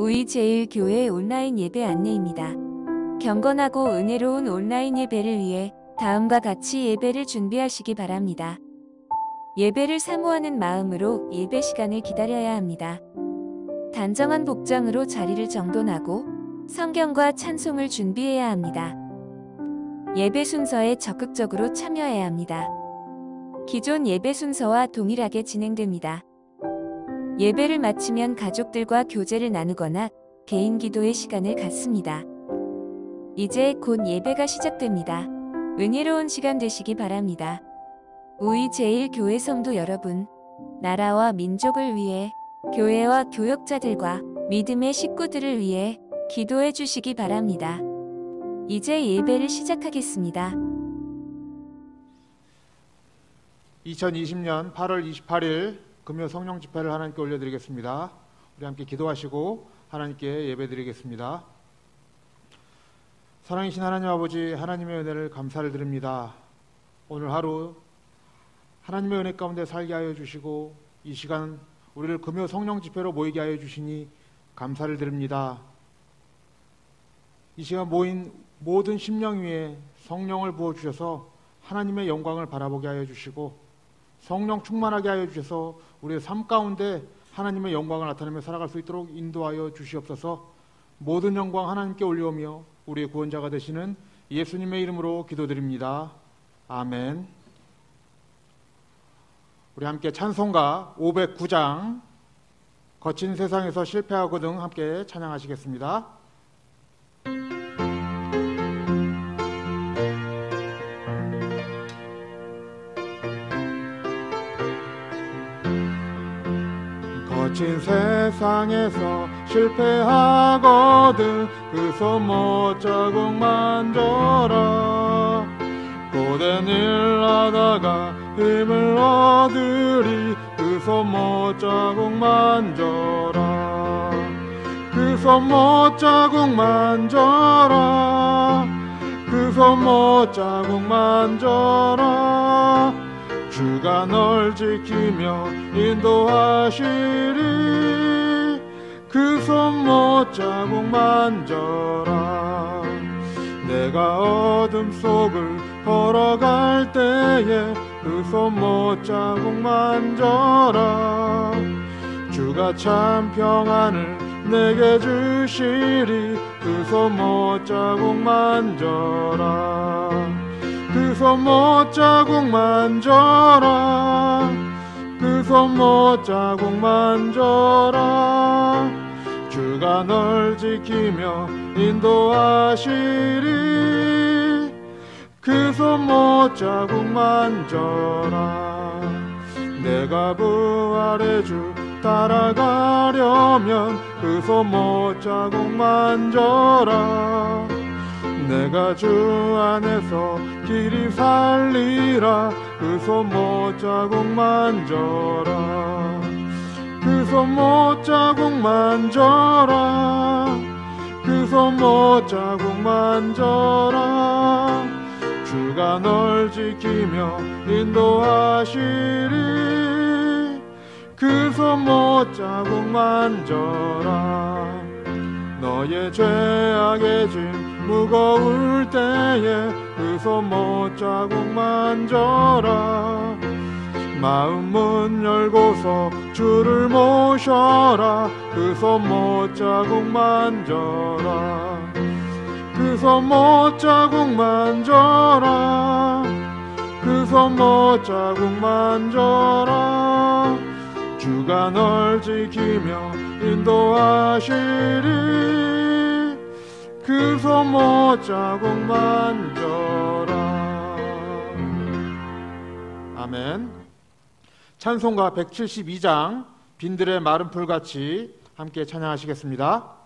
우이제일교회 온라인 예배 안내입니다. 경건하고 은혜로운 온라인 예배를 위해 다음과 같이 예배를 준비하시기 바랍니다. 예배를 사모하는 마음으로 예배 시간을 기다려야 합니다. 단정한 복장으로 자리를 정돈하고 성경과 찬송을 준비해야 합니다. 예배 순서에 적극적으로 참여해야 합니다. 기존 예배 순서와 동일하게 진행됩니다. 예배를 마치면 가족들과 교제를 나누거나 개인 기도의 시간을 갖습니다. 이제 곧 예배가 시작됩니다. 은혜로운 시간 되시기 바랍니다. 우이제일교회 성도 여러분, 나라와 민족을 위해 교회와 교역자들과 믿음의 식구들을 위해 기도해 주시기 바랍니다. 이제 예배를 시작하겠습니다. 2020년 8월 28일 금요 성령 집회를 하나님께 올려드리겠습니다. 우리 함께 기도하시고 하나님께 예배드리겠습니다. 사랑이신 하나님 아버지, 하나님의 은혜를 감사를 드립니다. 오늘 하루 하나님의 은혜 가운데 살게 하여 주시고 이 시간 우리를 금요 성령 집회로 모이게 하여 주시니 감사를 드립니다. 이 시간 모인 모든 심령 위에 성령을 부어주셔서 하나님의 영광을 바라보게 하여 주시고 성령 충만하게 하여 주셔서 우리의 삶 가운데 하나님의 영광을 나타내며 살아갈 수 있도록 인도하여 주시옵소서. 모든 영광 하나님께 올려오며 우리의 구원자가 되시는 예수님의 이름으로 기도드립니다. 아멘. 우리 함께 찬송가 509장 거친 세상에서 실패하거든 함께 찬양하시겠습니다. 거친 세상에서 실패하거든 그 손 못자국 만져라. 고된 일 하다가 힘을 얻으리 그 손 못자국 만져라. 그 손 못자국 만져라. 그 손 못자국 만져라. 주가 널 지키며 인도하시리 그 손 못자국 만져라. 내가 어둠 속을 걸어갈 때에 그 손 못자국 만져라. 주가 참 평안을 내게 주시리 그 손 못자국 만져라. 그 손 못자국 만져라. 그 손 못자국 만져라. 주가 널 지키며 인도하시리 그 손 못자국 만져라. 내가 부활의 주 따라가려면 그 손 못자국 만져라. 내가 주 안에서 길이 살리라 그 손 못자국 만져라. 그 손 못자국 만져라. 그 손 못자국 만져라. 주가 널 지키며 인도하시리 그 손 못자국 만져라. 너의 죄악의 짐 무거울 때에 그 손 못자국 만져라. 마음 문 열고서 주를 모셔라 그 손 못자국 만져라. 그 손 못자국 만져라. 그 손 못자국 만져라. 주가 널 지키며 인도하시리 그 손 못자국 만져라. 아멘. 찬송가 172장 빈들의 마른 풀같이 함께 찬양하시겠습니다.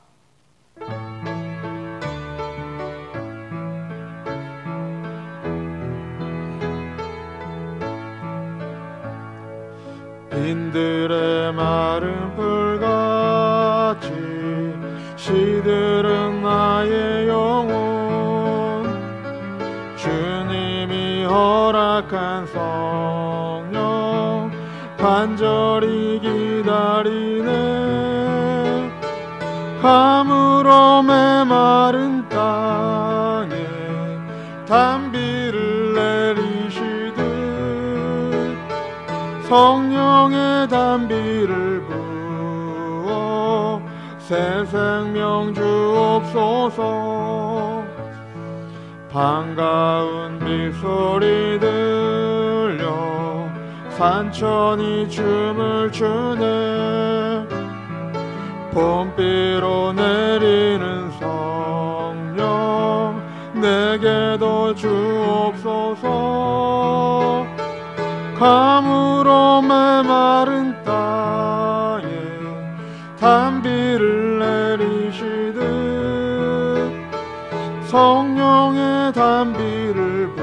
빈들의 마른 풀같이 시들은 나의 영혼. 주님이 허락한 성령 간절히 기다리네. 가물어 메마른 땅에 단비를 내리시듯 성령의 단비를 부어 새 생명 주옵소서. 반가운 빗소리 들려 산천이 춤을 추네. 봄비로 내리는 성령 내게도 주옵소서. 가물어 메마른 땅에 단비를 내리시듯 성령의 단비를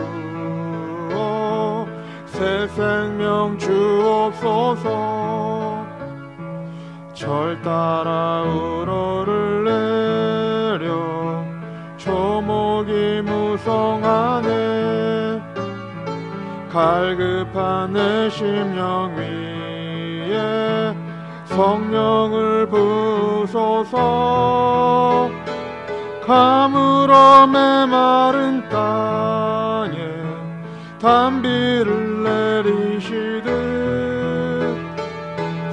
부어 새 생명 주옵소서. 절 따라 우러를 내려 초목이 무성하네. 갈급한 내 심령 위에 성령을 부소서. 가물어 메마른 땅에 단비를 내리시듯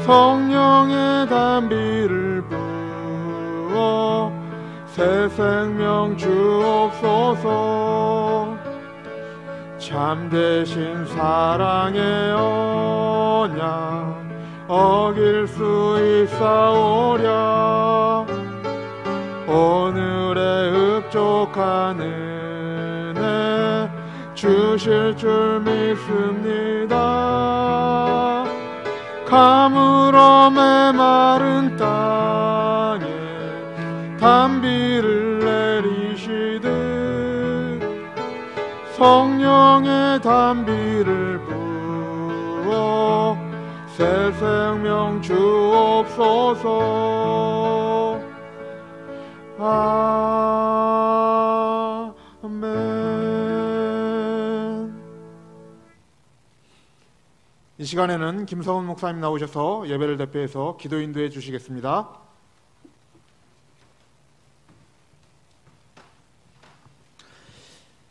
성령의 단비를 부어 새 생명 주옵소서. 참되신 사랑의 언약 어길 수 있사오랴. 오늘의 흡족한 은혜 주실 줄 믿습니다. 가물어 메마른 땅에 단비를 내리시듯 성령의 단비를 부어 새 생명 주옵소서. 아멘. 이 시간에는 김성훈 목사님 나오셔서 예배를 대표해서 기도 인도해 주시겠습니다.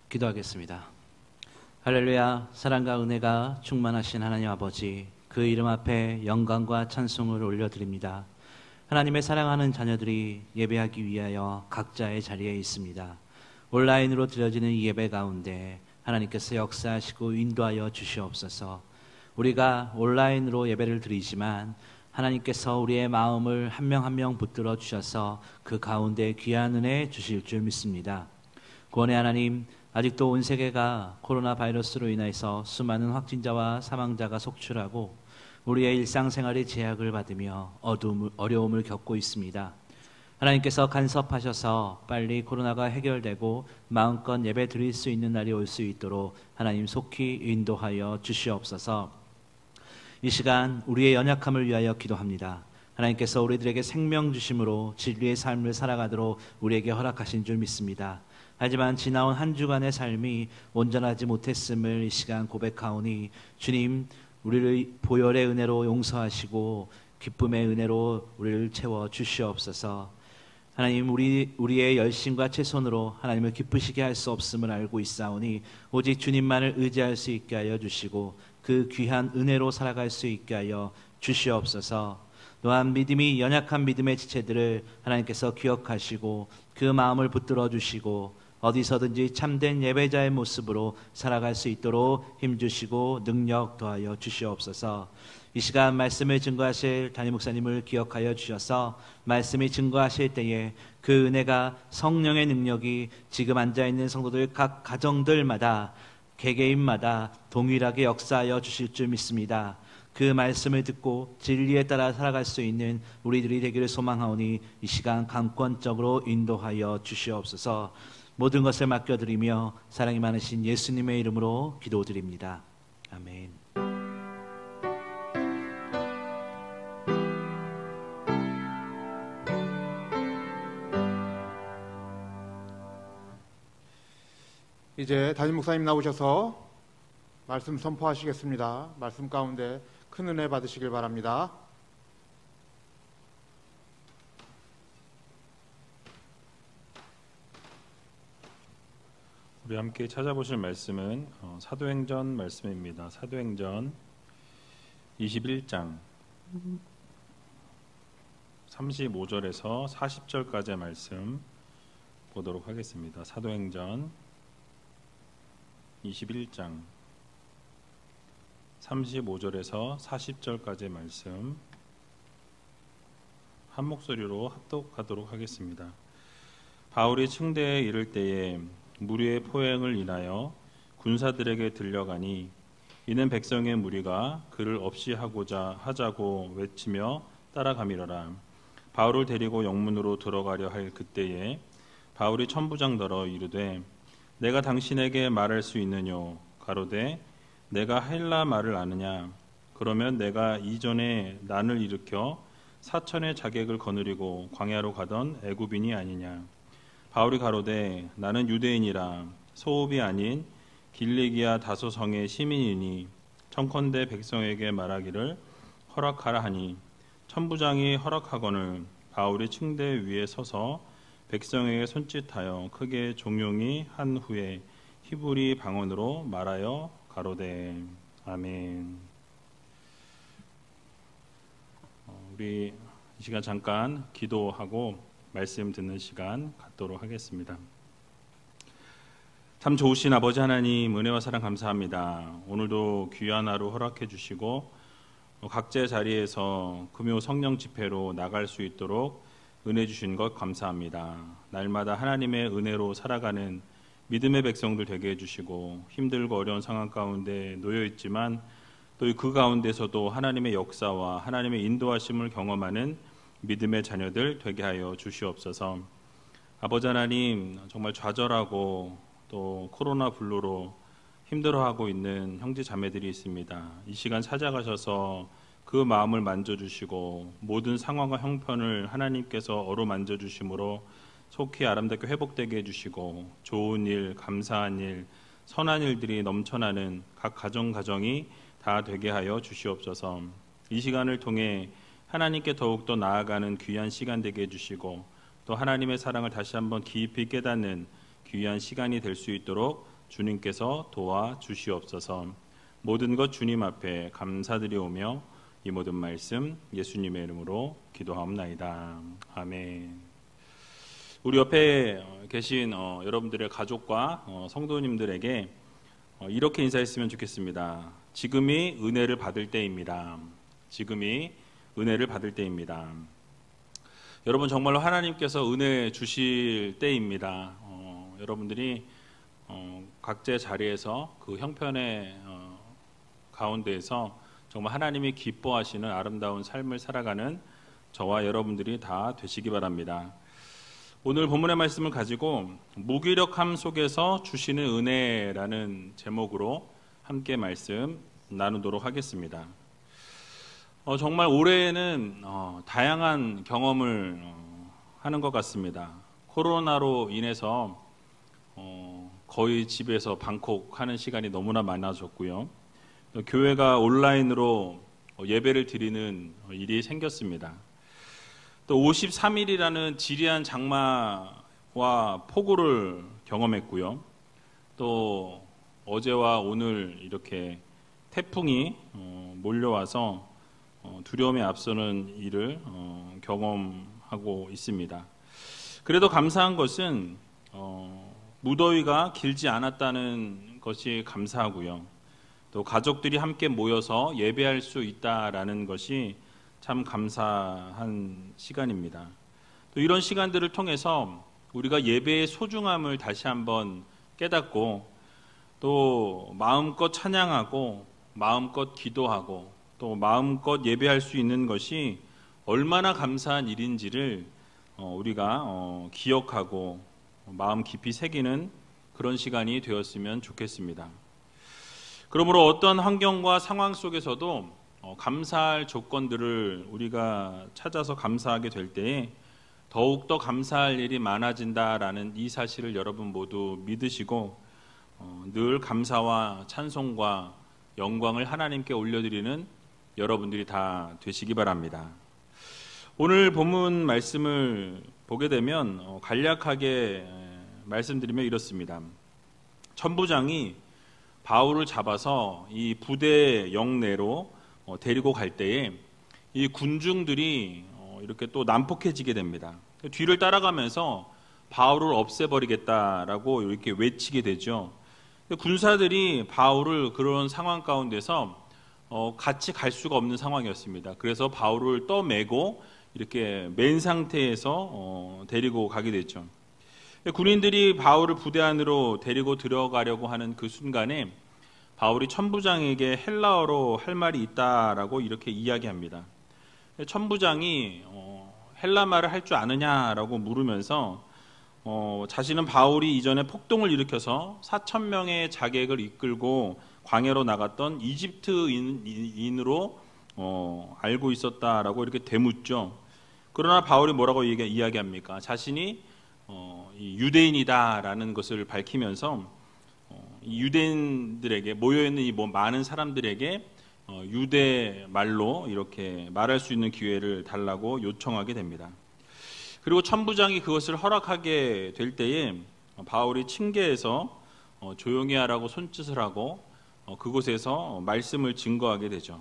기도하겠습니다. 할렐루야. 사랑과 은혜가 충만하신 하나님 아버지, 그 이름 앞에 영광과 찬송을 올려드립니다. 하나님의 사랑하는 자녀들이 예배하기 위하여 각자의 자리에 있습니다. 온라인으로 드려지는 이 예배 가운데 하나님께서 역사하시고 인도하여 주시옵소서. 우리가 온라인으로 예배를 드리지만 하나님께서 우리의 마음을 한 명 한 명 붙들어 주셔서 그 가운데 귀한 은혜 주실 줄 믿습니다. 구원의 하나님, 아직도 온 세계가 코로나 바이러스로 인해서 수많은 확진자와 사망자가 속출하고 우리의 일상생활의 제약을 받으며 어려움을 겪고 있습니다. 하나님께서 간섭하셔서 빨리 코로나가 해결되고 마음껏 예배 드릴 수 있는 날이 올 수 있도록 하나님 속히 인도하여 주시옵소서. 이 시간 우리의 연약함을 위하여 기도합니다. 하나님께서 우리들에게 생명 주심으로 진리의 삶을 살아가도록 우리에게 허락하신 줄 믿습니다. 하지만 지나온 한 주간의 삶이 온전하지 못했음을 이 시간 고백하오니 주님, 우리를 보혈의 은혜로 용서하시고 기쁨의 은혜로 우리를 채워 주시옵소서. 하나님, 우리의 열심과 최선으로 하나님을 기쁘시게 할 수 없음을 알고 있사오니 오직 주님만을 의지할 수 있게 하여 주시고 그 귀한 은혜로 살아갈 수 있게 하여 주시옵소서. 또한 믿음이 연약한 믿음의 지체들을 하나님께서 기억하시고 그 마음을 붙들어 주시고 어디서든지 참된 예배자의 모습으로 살아갈 수 있도록 힘주시고 능력 더하여 주시옵소서. 이 시간 말씀을 증거하실 담임 목사님을 기억하여 주셔서 말씀이 증거하실 때에 그 은혜가 성령의 능력이 지금 앉아있는 성도들 각 가정들마다 개개인마다 동일하게 역사하여 주실 줄 믿습니다. 그 말씀을 듣고 진리에 따라 살아갈 수 있는 우리들이 되기를 소망하오니 이 시간 강권적으로 인도하여 주시옵소서. 모든 것을 맡겨드리며 사랑이 많으신 예수님의 이름으로 기도드립니다. 아멘. 이제 담임 목사님 나오셔서 말씀 선포하시겠습니다. 말씀 가운데 큰 은혜 받으시길 바랍니다. 우리 함께 찾아보실 말씀은 사도행전 말씀입니다. 사도행전 21장 35절에서 40절까지의 말씀 보도록 하겠습니다. 사도행전 21장 35절에서 40절까지의 말씀 한 목소리로 합독하도록 하겠습니다. 바울이 층대에 이를 때에 무리의 포행을 인하여 군사들에게 들려가니 이는 백성의 무리가 그를 없이 하자고 외치며 따라가미러라. 바울을 데리고 영문으로 들어가려 할 그때에 바울이 천부장더러 이르되 내가 당신에게 말할 수 있느뇨? 가로되 내가 헬라 말을 아느냐? 그러면 내가 이전에 난을 일으켜 사천의 자객을 거느리고 광야로 가던 애굽인이 아니냐? 바울이 가로되 나는 유대인이라 소읍이 아닌 길리기아 다소 성의 시민이니 청컨대 백성에게 말하기를 허락하라 하니 천부장이 허락하거늘 바울이 층대 위에 서서 백성에게 손짓하여 크게 종용이 한 후에 히브리 방언으로 말하여 가로되 아멘. 우리 이 시간 잠깐 기도하고 말씀 듣는 시간 갖도록 하겠습니다. 참 좋으신 아버지 하나님, 은혜와 사랑 감사합니다. 오늘도 귀한 하루 허락해 주시고 각자의 자리에서 금요 성령 집회로 나갈 수 있도록 은혜 주신 것 감사합니다. 날마다 하나님의 은혜로 살아가는 믿음의 백성들 되게 해주시고 힘들고 어려운 상황 가운데 놓여 있지만 또 그 가운데서도 하나님의 역사와 하나님의 인도하심을 경험하는 믿음의 자녀들 되게 하여 주시옵소서. 아버지 하나님, 정말 좌절하고 또 코로나 블루로 힘들어하고 있는 형제 자매들이 있습니다. 이 시간 찾아가셔서 그 마음을 만져주시고 모든 상황과 형편을 하나님께서 어루만져 주심으로 속히 아름답게 회복되게 해주시고 좋은 일, 감사한 일, 선한 일들이 넘쳐나는 각 가정이 다 되게 하여 주시옵소서. 이 시간을 통해 하나님께 더욱더 나아가는 귀한 시간 되게 해주시고 또 하나님의 사랑을 다시 한번 깊이 깨닫는 귀한 시간이 될 수 있도록 주님께서 도와주시옵소서. 모든 것 주님 앞에 감사드리오며 이 모든 말씀 예수님의 이름으로 기도하옵나이다. 아멘. 우리 옆에 계신 여러분들의 가족과 성도님들에게 이렇게 인사했으면 좋겠습니다. 지금이 은혜를 받을 때입니다. 지금이 은혜를 받을 때입니다. 여러분 정말로 하나님께서 은혜 주실 때입니다. 여러분들이 각자의 자리에서 그 형편의 가운데에서 정말 하나님이 기뻐하시는 아름다운 삶을 살아가는 저와 여러분들이 다 되시기 바랍니다. 오늘 본문의 말씀을 가지고 무기력함 속에서 주시는 은혜라는 제목으로 함께 말씀 나누도록 하겠습니다. 정말 올해에는 다양한 경험을 하는 것 같습니다. 코로나로 인해서 거의 집에서 방콕하는 시간이 너무나 많아졌고요. 교회가 온라인으로 예배를 드리는 일이 생겼습니다. 또 53일이라는 지리한 장마와 폭우를 경험했고요. 또 어제와 오늘 이렇게 태풍이 몰려와서 두려움에 앞서는 일을 경험하고 있습니다. 그래도 감사한 것은 무더위가 길지 않았다는 것이 감사하고요. 또 가족들이 함께 모여서 예배할 수 있다라는 것이 참 감사한 시간입니다. 또 이런 시간들을 통해서 우리가 예배의 소중함을 다시 한번 깨닫고 또 마음껏 찬양하고 마음껏 기도하고 또 마음껏 예배할 수 있는 것이 얼마나 감사한 일인지를 우리가 기억하고 마음 깊이 새기는 그런 시간이 되었으면 좋겠습니다. 그러므로 어떤 환경과 상황 속에서도 감사할 조건들을 우리가 찾아서 감사하게 될 때에 더욱더 감사할 일이 많아진다라는 이 사실을 여러분 모두 믿으시고 늘 감사와 찬송과 영광을 하나님께 올려드리는 여러분들이 다 되시기 바랍니다. 오늘 본문 말씀을 보게 되면 간략하게 말씀드리면 이렇습니다. 천부장이 바울을 잡아서 이 부대 영내로 데리고 갈 때에 이 군중들이 이렇게 또 난폭해지게 됩니다. 뒤를 따라가면서 바울을 없애버리겠다라고 이렇게 외치게 되죠. 군사들이 바울을 그런 상황 가운데서 같이 갈 수가 없는 상황이었습니다. 그래서 바울을 떠매고 이렇게 맨 상태에서 데리고 가게 됐죠. 군인들이 바울을 부대 안으로 데리고 들어가려고 하는 그 순간에 바울이 천부장에게 헬라어로 할 말이 있다라고 이렇게 이야기합니다. 천부장이 헬라 말을 할 줄 아느냐라고 물으면서 자신은 바울이 이전에 폭동을 일으켜서 4,000명의 자객을 이끌고 광야로 나갔던 이집트인으로 알고 있었다라고 이렇게 되묻죠. 그러나 바울이 뭐라고 이야기합니까? 자신이 이 유대인이다라는 것을 밝히면서 이 유대인들에게 모여있는 이 많은 사람들에게 유대 말로 이렇게 말할 수 있는 기회를 달라고 요청하게 됩니다. 그리고 천부장이 그것을 허락하게 될 때에 바울이 층계에서 조용히 하라고 손짓을 하고 그곳에서 말씀을 증거하게 되죠.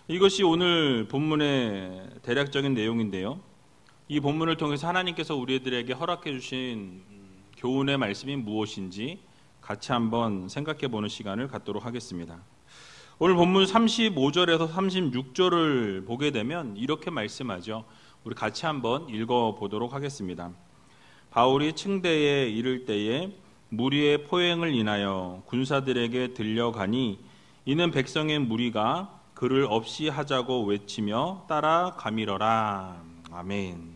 이것이 오늘 본문의 대략적인 내용인데요. 이 본문을 통해서 하나님께서 우리들에게 허락해 주신 교훈의 말씀이 무엇인지 같이 한번 생각해 보는 시간을 갖도록 하겠습니다. 오늘 본문 35절에서 36절을 보게 되면 이렇게 말씀하죠. 우리 같이 한번 읽어보도록 하겠습니다. 바울이 층대에 이를 때에 무리의 포행을 인하여 군사들에게 들려가니 이는 백성의 무리가 그를 없이 하자고 외치며 따라가밀어라. 아멘.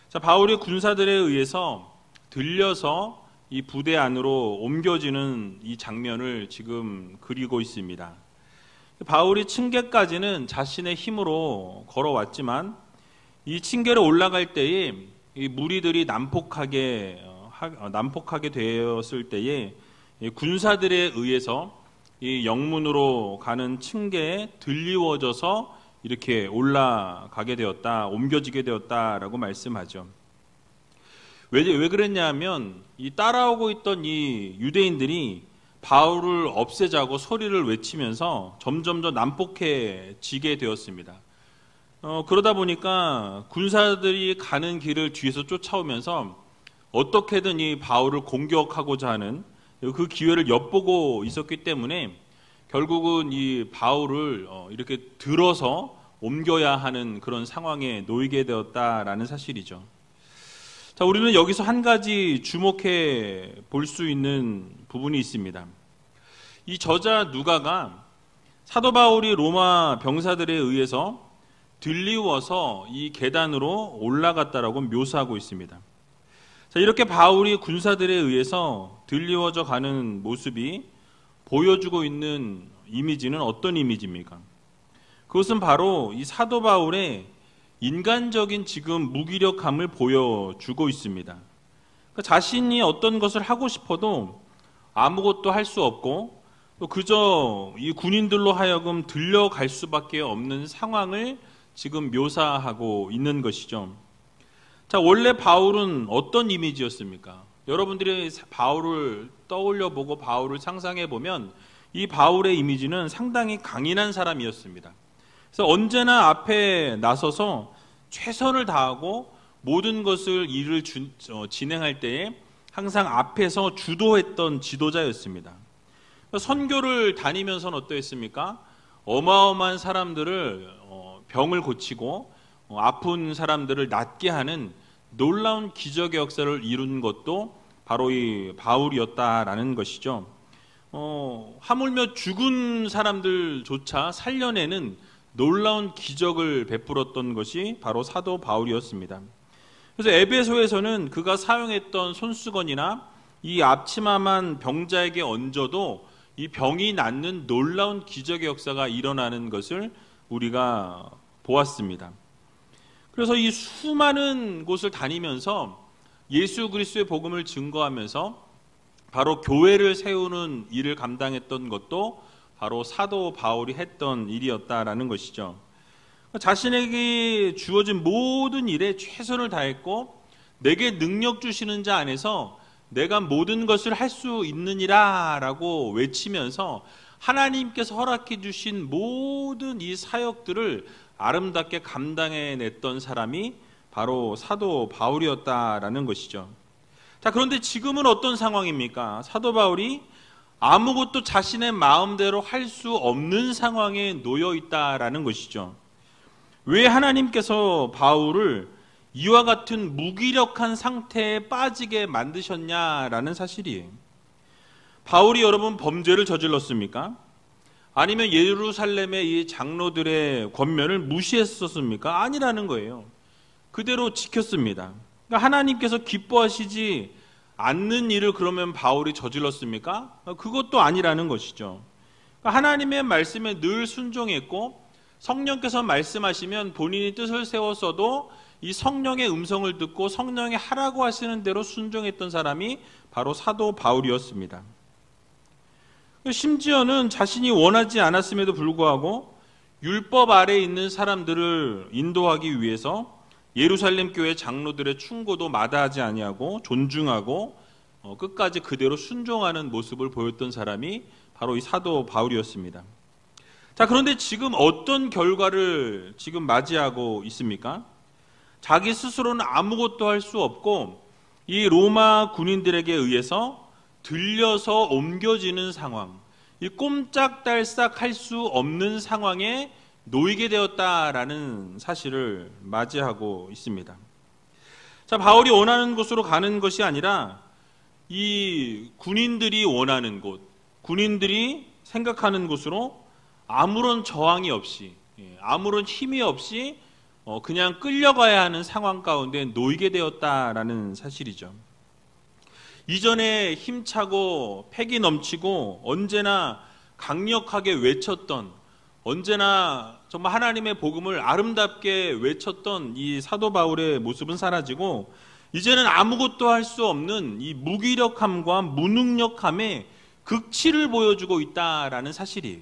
자, 바울이 군사들에 의해서 들려서 이 부대 안으로 옮겨지는 이 장면을 지금 그리고 있습니다. 바울이 층계까지는 자신의 힘으로 걸어왔지만 이 층계로 올라갈 때에 이 무리들이 난폭하게 되었을 때에 군사들에 의해서 이 영문으로 가는 층계에 들리워져서 이렇게 올라가게 되었다, 옮겨지게 되었다라고 말씀하죠. 왜 그랬냐면 이 따라오고 있던 이 유대인들이 바울을 없애자고 소리를 외치면서 점점 더 난폭해지게 되었습니다. 그러다 보니까 군사들이 가는 길을 뒤에서 쫓아오면서 어떻게든 이 바울을 공격하고자 하는 그 기회를 엿보고 있었기 때문에 결국은 이 바울을 이렇게 들어서 옮겨야 하는 그런 상황에 놓이게 되었다라는 사실이죠. 자, 우리는 여기서 한 가지 주목해 볼 수 있는 부분이 있습니다. 이 저자 누가가 사도 바울이 로마 병사들에 의해서 들리워서 이 계단으로 올라갔다라고 묘사하고 있습니다. 자, 이렇게 바울이 군사들에 의해서 들리워져 가는 모습이 보여주고 있는 이미지는 어떤 이미지입니까? 그것은 바로 이 사도 바울의 인간적인 지금 무기력함을 보여주고 있습니다. 그러니까 자신이 어떤 것을 하고 싶어도 아무것도 할 수 없고 또 그저 이 군인들로 하여금 들려갈 수밖에 없는 상황을 지금 묘사하고 있는 것이죠. 자, 원래 바울은 어떤 이미지였습니까? 여러분들이 바울을 떠올려 보고 바울을 상상해 보면 이 바울의 이미지는 상당히 강인한 사람이었습니다. 그래서 언제나 앞에 나서서 최선을 다하고 모든 일을 진행할 때에 항상 앞에서 주도했던 지도자였습니다. 선교를 다니면서는 어떠했습니까? 어마어마한 사람들을 병을 고치고 아픈 사람들을 낫게 하는 놀라운 기적의 역사를 이룬 것도 바로 이 바울이었다라는 것이죠. 하물며 죽은 사람들조차 살려내는 놀라운 기적을 베풀었던 것이 바로 사도 바울이었습니다. 그래서 에베소에서는 그가 사용했던 손수건이나 이 앞치마만 병자에게 얹어도 이 병이 낫는 놀라운 기적의 역사가 일어나는 것을 우리가 보았습니다. 그래서 이 수많은 곳을 다니면서 예수 그리스도의 복음을 증거하면서 바로 교회를 세우는 일을 감당했던 것도 바로 사도 바울이 했던 일이었다라는 것이죠. 자신에게 주어진 모든 일에 최선을 다했고 내게 능력 주시는 자 안에서 내가 모든 것을 할 수 있느니라 라고 외치면서 하나님께서 허락해 주신 모든 이 사역들을 아름답게 감당해냈던 사람이 바로 사도 바울이었다라는 것이죠. 자, 그런데 지금은 어떤 상황입니까? 사도 바울이 아무것도 자신의 마음대로 할 수 없는 상황에 놓여 있다라는 것이죠. 왜 하나님께서 바울을 이와 같은 무기력한 상태에 빠지게 만드셨냐라는 사실이에요. 바울이 여러분 범죄를 저질렀습니까? 아니면 예루살렘의 이 장로들의 권면을 무시했었습니까? 아니라는 거예요. 그대로 지켰습니다. 그러니까 하나님께서 기뻐하시지 않는 일을 그러면 바울이 저질렀습니까? 그것도 아니라는 것이죠. 그러니까 하나님의 말씀에 늘 순종했고 성령께서 말씀하시면 본인이 뜻을 세웠어도 이 성령의 음성을 듣고 성령이 하라고 하시는 대로 순종했던 사람이 바로 사도 바울이었습니다. 심지어는 자신이 원하지 않았음에도 불구하고 율법 아래에 있는 사람들을 인도하기 위해서 예루살렘 교회 장로들의 충고도 마다하지 아니하고 존중하고 끝까지 그대로 순종하는 모습을 보였던 사람이 바로 이 사도 바울이었습니다. 자, 그런데 지금 어떤 결과를 지금 맞이하고 있습니까? 자기 스스로는 아무것도 할 수 없고 이 로마 군인들에게 의해서 들려서 옮겨지는 상황, 이 꼼짝달싹 할 수 없는 상황에 놓이게 되었다라는 사실을 맞이하고 있습니다. 자, 바울이 원하는 곳으로 가는 것이 아니라 이 군인들이 원하는 곳, 군인들이 생각하는 곳으로 아무런 저항이 없이, 아무런 힘이 없이 그냥 끌려가야 하는 상황 가운데 놓이게 되었다라는 사실이죠. 이전에 힘차고 패기 넘치고 언제나 강력하게 외쳤던, 언제나 정말 하나님의 복음을 아름답게 외쳤던 이 사도 바울의 모습은 사라지고 이제는 아무것도 할 수 없는 이 무기력함과 무능력함의 극치를 보여주고 있다라는 사실이에요.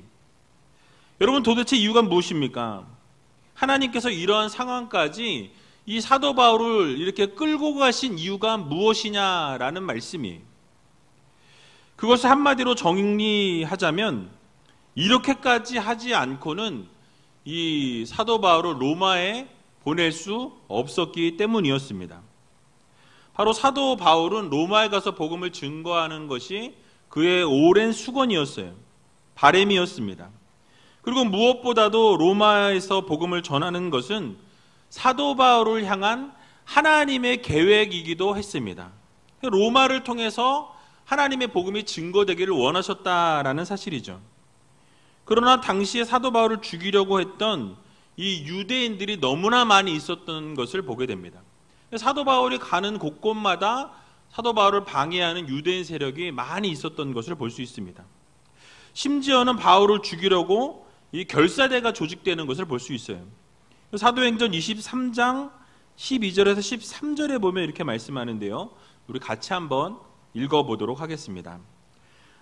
여러분, 도대체 이유가 무엇입니까? 하나님께서 이러한 상황까지 이 사도 바울을 이렇게 끌고 가신 이유가 무엇이냐라는 말씀이에요. 그것을 한마디로 정리하자면 이렇게까지 하지 않고는 이 사도 바울을 로마에 보낼 수 없었기 때문이었습니다. 바로 사도 바울은 로마에 가서 복음을 증거하는 것이 그의 오랜 수건이었어요. 바람이었습니다. 그리고 무엇보다도 로마에서 복음을 전하는 것은 사도 바울을 향한 하나님의 계획이기도 했습니다. 로마를 통해서 하나님의 복음이 증거되기를 원하셨다라는 사실이죠. 그러나 당시에 사도 바울을 죽이려고 했던 이 유대인들이 너무나 많이 있었던 것을 보게 됩니다. 사도 바울이 가는 곳곳마다 사도 바울을 방해하는 유대인 세력이 많이 있었던 것을 볼 수 있습니다. 심지어는 바울을 죽이려고 이 결사대가 조직되는 것을 볼 수 있어요. 사도행전 23장 12절에서 13절에 보면 이렇게 말씀하는데요. 우리 같이 한번 읽어보도록 하겠습니다.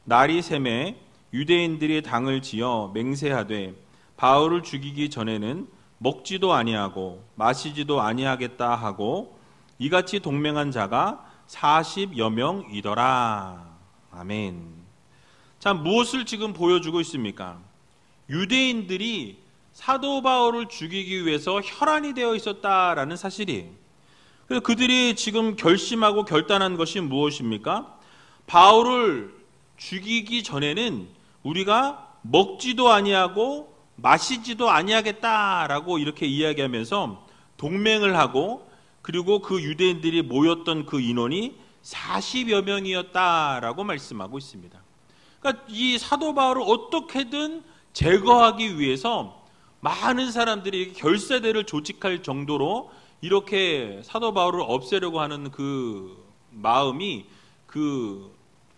날이 새매 유대인들이 당을 지어 맹세하되 바울을 죽이기 전에는 먹지도 아니하고 마시지도 아니하겠다 하고 이같이 동맹한 자가 40여 명이더라. 아멘. 자, 무엇을 지금 보여주고 있습니까? 유대인들이 사도 바울을 죽이기 위해서 혈안이 되어 있었다라는 사실이에요. 그래서 그들이 지금 결심하고 결단한 것이 무엇입니까? 바울을 죽이기 전에는 우리가 먹지도 아니하고 마시지도 아니하겠다라고 이렇게 이야기하면서 동맹을 하고, 그리고 그 유대인들이 모였던 그 인원이 40여 명이었다라고 말씀하고 있습니다. 그러니까 이 사도 바울을 어떻게든 제거하기 위해서 많은 사람들이 결사대를 조직할 정도로 이렇게 사도 바울을 없애려고 하는 그 마음이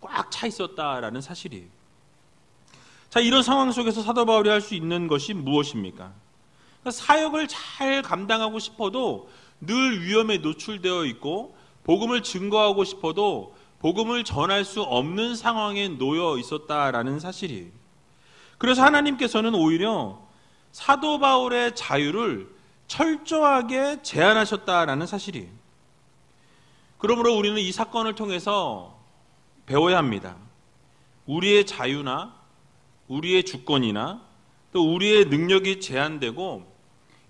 꽉 차 있었다라는 사실이에요. 자, 이런 상황 속에서 사도 바울이 할 수 있는 것이 무엇입니까? 그러니까 사역을 잘 감당하고 싶어도 늘 위험에 노출되어 있고, 복음을 증거하고 싶어도 복음을 전할 수 없는 상황에 놓여 있었다라는 사실이에요. 그래서 하나님께서는 오히려 사도 바울의 자유를 철저하게 제한하셨다라는 사실이에요. 그러므로 우리는 이 사건을 통해서 배워야 합니다. 우리의 자유나 우리의 주권이나 또 우리의 능력이 제한되고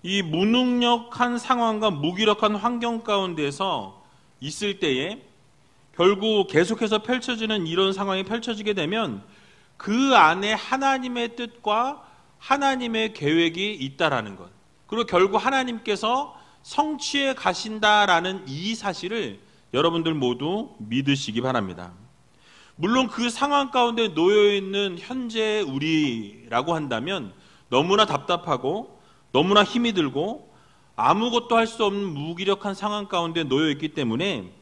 이 무능력한 상황과 무기력한 환경 가운데서 있을 때에 결국 계속해서 펼쳐지는 이런 상황이 펼쳐지게 되면 그 안에 하나님의 뜻과 하나님의 계획이 있다라는 것, 그리고 결국 하나님께서 성취해 가신다라는 이 사실을 여러분들 모두 믿으시기 바랍니다. 물론 그 상황 가운데 놓여 있는 현재 우리라고 한다면 너무나 답답하고 너무나 힘이 들고 아무것도 할 수 없는 무기력한 상황 가운데 놓여 있기 때문에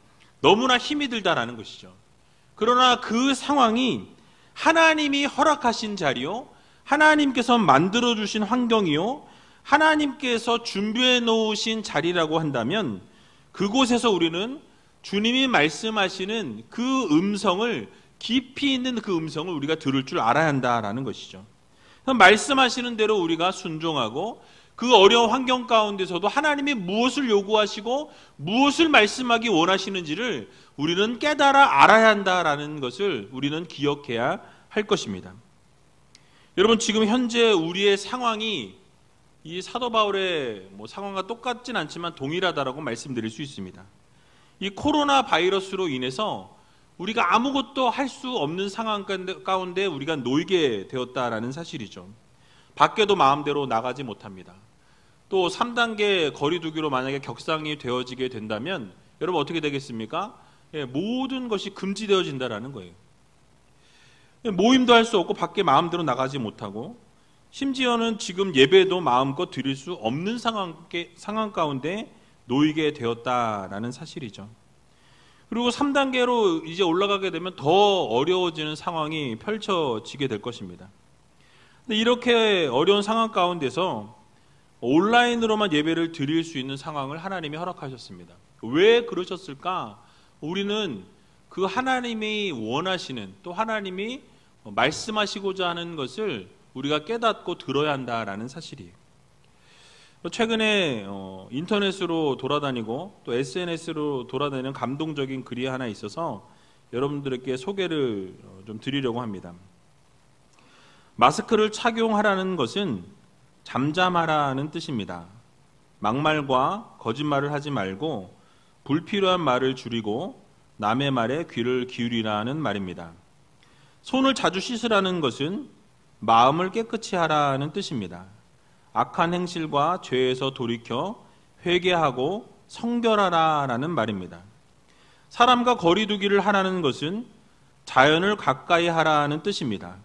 너무나 힘이 들다라는 것이죠. 그러나 그 상황이 하나님이 허락하신 자리요, 하나님께서 만들어 주신 환경이요, 하나님께서 준비해 놓으신 자리라고 한다면 그곳에서 우리는 주님이 말씀하시는 그 음성을, 깊이 있는 그 음성을 우리가 들을 줄 알아야 한다라는 것이죠. 말씀하시는 대로 우리가 순종하고 그 어려운 환경 가운데서도 하나님이 무엇을 요구하시고 무엇을 말씀하기 원하시는지를 우리는 깨달아 알아야 한다라는 것을 우리는 기억해야 할 것입니다. 여러분, 지금 현재 우리의 상황이 이 사도 바울의 상황과 똑같진 않지만 동일하다라고 말씀드릴 수 있습니다. 이 코로나 바이러스로 인해서 우리가 아무것도 할 수 없는 상황 가운데 우리가 놓이게 되었다라는 사실이죠. 밖에도 마음대로 나가지 못합니다. 또 3단계 거리두기로 만약에 격상이 되어지게 된다면 여러분 어떻게 되겠습니까? 모든 것이 금지되어진다라는 거예요. 모임도 할 수 없고 밖에 마음대로 나가지 못하고 심지어는 지금 예배도 마음껏 드릴 수 없는 상황 가운데 놓이게 되었다라는 사실이죠. 그리고 3단계로 이제 올라가게 되면 더 어려워지는 상황이 펼쳐지게 될 것입니다. 근데 이렇게 어려운 상황 가운데서 온라인으로만 예배를 드릴 수 있는 상황을 하나님이 허락하셨습니다. 왜 그러셨을까? 우리는 그 하나님이 원하시는, 또 하나님이 말씀하시고자 하는 것을 우리가 깨닫고 들어야 한다라는 사실이에요. 최근에 인터넷으로 돌아다니고 또 SNS로 돌아다니는 감동적인 글이 하나 있어서 여러분들에게 소개를 좀 드리려고 합니다. 마스크를 착용하라는 것은 잠잠하라는 뜻입니다. 막말과 거짓말을 하지 말고 불필요한 말을 줄이고 남의 말에 귀를 기울이라는 말입니다. 손을 자주 씻으라는 것은 마음을 깨끗이 하라는 뜻입니다. 악한 행실과 죄에서 돌이켜 회개하고 성결하라라는 말입니다. 사람과 거리두기를 하라는 것은 자연을 가까이 하라는 뜻입니다.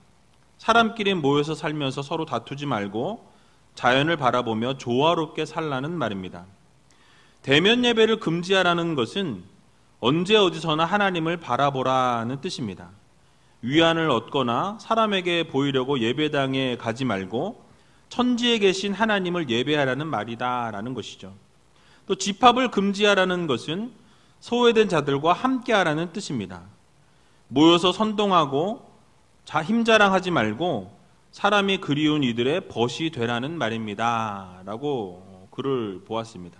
사람끼리 모여서 살면서 서로 다투지 말고 자연을 바라보며 조화롭게 살라는 말입니다. 대면 예배를 금지하라는 것은 언제 어디서나 하나님을 바라보라는 뜻입니다. 위안을 얻거나 사람에게 보이려고 예배당에 가지 말고 천지에 계신 하나님을 예배하라는 말이다라는 것이죠. 또 집합을 금지하라는 것은 소외된 자들과 함께하라는 뜻입니다. 모여서 선동하고 힘자랑하지 말고 사람이 그리운 이들의 벗이 되라는 말입니다. 라고 글을 보았습니다.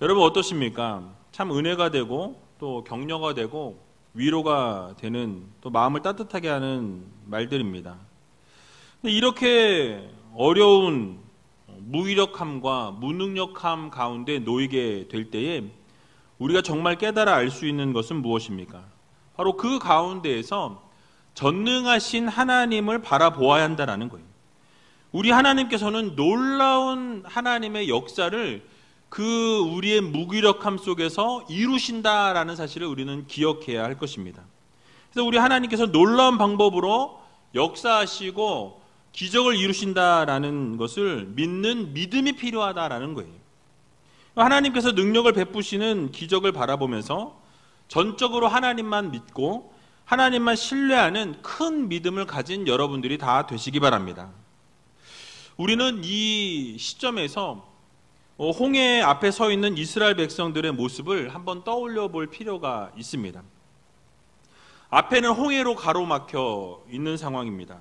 여러분 어떠십니까? 참 은혜가 되고 또 격려가 되고 위로가 되는, 또 마음을 따뜻하게 하는 말들입니다. 근데 이렇게 어려운 무기력함과 무능력함 가운데 놓이게 될 때에 우리가 정말 깨달아 알 수 있는 것은 무엇입니까? 바로 그 가운데에서 전능하신 하나님을 바라보아야 한다는 거예요. 우리 하나님께서는 놀라운 하나님의 역사를 그 우리의 무기력함 속에서 이루신다라는 사실을 우리는 기억해야 할 것입니다. 그래서 우리 하나님께서 놀라운 방법으로 역사하시고 기적을 이루신다라는 것을 믿는 믿음이 필요하다라는 거예요. 하나님께서 능력을 베푸시는 기적을 바라보면서 전적으로 하나님만 믿고 하나님만 신뢰하는 큰 믿음을 가진 여러분들이 다 되시기 바랍니다. 우리는 이 시점에서 홍해 앞에 서 있는 이스라엘 백성들의 모습을 한번 떠올려 볼 필요가 있습니다. 앞에는 홍해로 가로막혀 있는 상황입니다.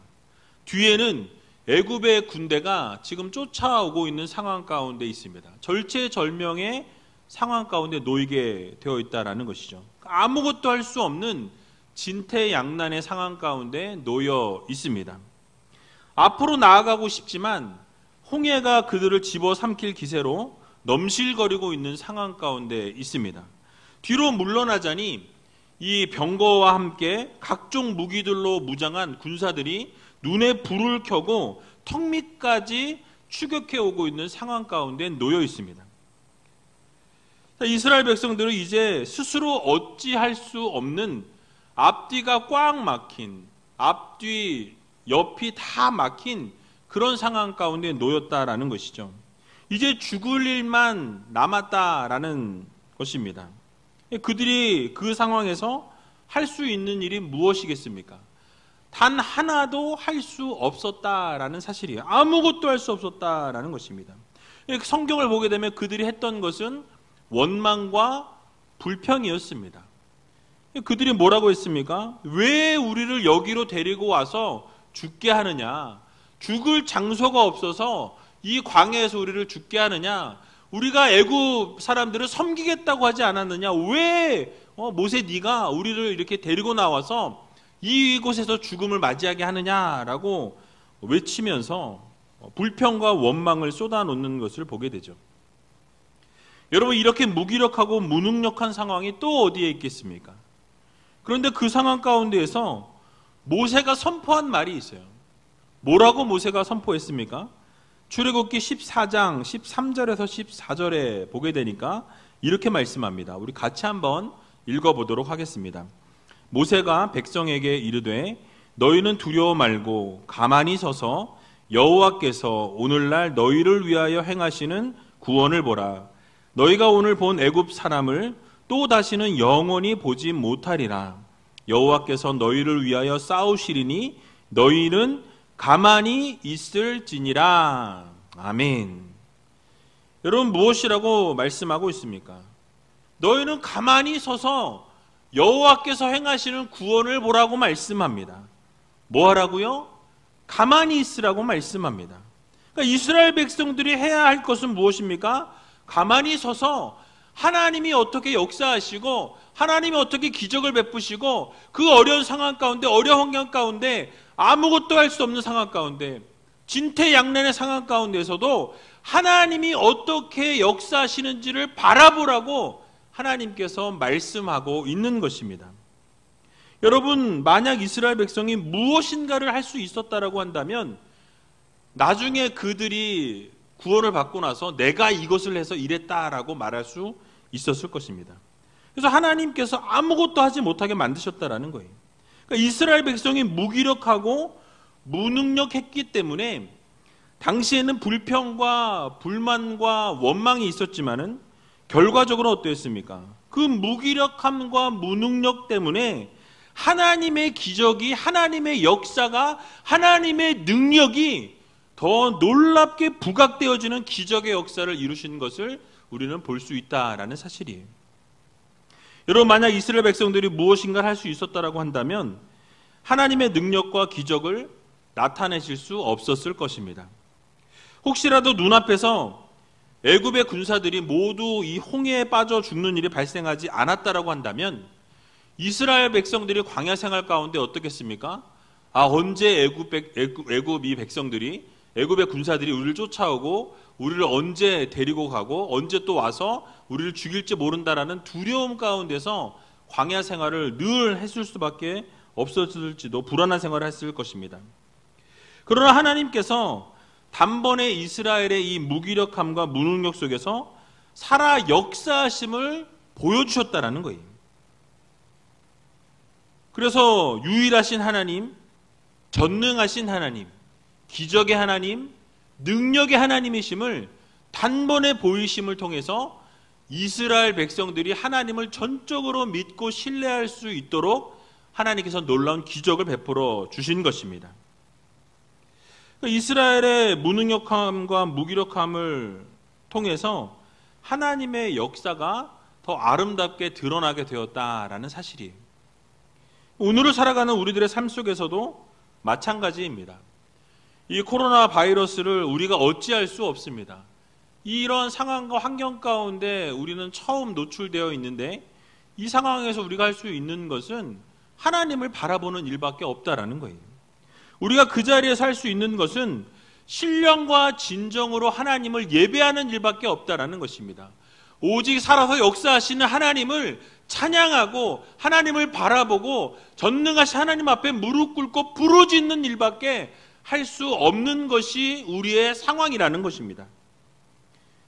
뒤에는 애굽의 군대가 지금 쫓아오고 있는 상황 가운데 있습니다. 절체절명의 상황 가운데 놓이게 되어 있다는 것이죠. 아무것도 할 수 없는 진퇴양난의 상황 가운데 놓여 있습니다. 앞으로 나아가고 싶지만 홍해가 그들을 집어삼킬 기세로 넘실거리고 있는 상황 가운데 있습니다. 뒤로 물러나자니 이 병거와 함께 각종 무기들로 무장한 군사들이 눈에 불을 켜고 턱 밑까지 추격해 오고 있는 상황 가운데 놓여 있습니다. 이스라엘 백성들은 이제 스스로 어찌할 수 없는 앞뒤가 꽉 막힌, 앞뒤 옆이 다 막힌 그런 상황 가운데 놓였다라는 것이죠. 이제 죽을 일만 남았다라는 것입니다. 그들이 그 상황에서 할 수 있는 일이 무엇이겠습니까? 단 하나도 할 수 없었다라는 사실이에요. 아무것도 할 수 없었다라는 것입니다. 성경을 보게 되면 그들이 했던 것은 원망과 불평이었습니다. 그들이 뭐라고 했습니까? 왜 우리를 여기로 데리고 와서 죽게 하느냐? 죽을 장소가 없어서 이 광야에서 우리를 죽게 하느냐? 우리가 애굽 사람들을 섬기겠다고 하지 않았느냐? 왜 모세 네가 우리를 이렇게 데리고 나와서 이곳에서 죽음을 맞이하게 하느냐라고 외치면서 불평과 원망을 쏟아놓는 것을 보게 되죠. 여러분, 이렇게 무기력하고 무능력한 상황이 또 어디에 있겠습니까? 그런데 그 상황 가운데에서 모세가 선포한 말이 있어요. 뭐라고 모세가 선포했습니까? 출애굽기 14장 13절에서 14절에 보게 되니까 이렇게 말씀합니다. 우리 같이 한번 읽어보도록 하겠습니다. 모세가 백성에게 이르되 너희는 두려워 말고 가만히 서서 여호와께서 오늘날 너희를 위하여 행하시는 구원을 보라. 너희가 오늘 본 애굽 사람을 또 다시는 영원히 보지 못하리라. 여호와께서 너희를 위하여 싸우시리니 너희는 가만히 있을지니라. 아멘. 여러분, 무엇이라고 말씀하고 있습니까? 너희는 가만히 서서 여호와께서 행하시는 구원을 보라고 말씀합니다. 뭐 하라고요? 가만히 있으라고 말씀합니다. 그러니까 이스라엘 백성들이 해야 할 것은 무엇입니까? 가만히 서서 하나님이 어떻게 역사하시고 하나님이 어떻게 기적을 베푸시고 그 어려운 상황 가운데, 어려운 환경 가운데, 아무것도 할 수 없는 상황 가운데, 진퇴양난의 상황 가운데서도 하나님이 어떻게 역사하시는지를 바라보라고 하나님께서 말씀하고 있는 것입니다. 여러분, 만약 이스라엘 백성이 무엇인가를 할 수 있었다라고 한다면 나중에 그들이 구원을 받고 나서 내가 이것을 해서 이랬다라고 말할 수 있었을 것입니다. 그래서 하나님께서 아무것도 하지 못하게 만드셨다라는 거예요. 그러니까 이스라엘 백성이 무기력하고 무능력했기 때문에 당시에는 불평과 불만과 원망이 있었지만은 결과적으로 어땠습니까? 그 무기력함과 무능력 때문에 하나님의 기적이, 하나님의 역사가, 하나님의 능력이 더 놀랍게 부각되어지는 기적의 역사를 이루신 것을 우리는 볼 수 있다라는 사실이에요. 여러분, 만약 이스라엘 백성들이 무엇인가를 할 수 있었다라고 한다면 하나님의 능력과 기적을 나타내실 수 없었을 것입니다. 혹시라도 눈앞에서 애굽의 군사들이 모두 이 홍해에 빠져 죽는 일이 발생하지 않았다라고 한다면 이스라엘 백성들이 광야 생활 가운데 어떻겠습니까? 언제 애굽 이 백성들이, 애굽의 군사들이 우리를 쫓아오고 우리를 언제 데리고 가고 언제 또 와서 우리를 죽일지 모른다라는 두려움 가운데서 광야 생활을 늘 했을 수밖에 없었을지도, 불안한 생활을 했을 것입니다. 그러나 하나님께서 단번에 이스라엘의 이 무기력함과 무능력 속에서 살아 역사하심을 보여주셨다라는 거예요. 그래서 유일하신 하나님, 전능하신 하나님, 기적의 하나님, 능력의 하나님이심을 단번에 보이심을 통해서 이스라엘 백성들이 하나님을 전적으로 믿고 신뢰할 수 있도록 하나님께서 놀라운 기적을 베풀어 주신 것입니다. 이스라엘의 무능력함과 무기력함을 통해서 하나님의 역사가 더 아름답게 드러나게 되었다라는 사실이에요. 오늘을 살아가는 우리들의 삶 속에서도 마찬가지입니다. 이 코로나 바이러스를 우리가 어찌할 수 없습니다. 이런 상황과 환경 가운데 우리는 처음 노출되어 있는데 이 상황에서 우리가 할 수 있는 것은 하나님을 바라보는 일밖에 없다라는 거예요. 우리가 그 자리에 살 수 있는 것은 신령과 진정으로 하나님을 예배하는 일밖에 없다라는 것입니다. 오직 살아서 역사하시는 하나님을 찬양하고 하나님을 바라보고 전능하신 하나님 앞에 무릎 꿇고 부르짖는 일밖에 할 수 없는 것이 우리의 상황이라는 것입니다.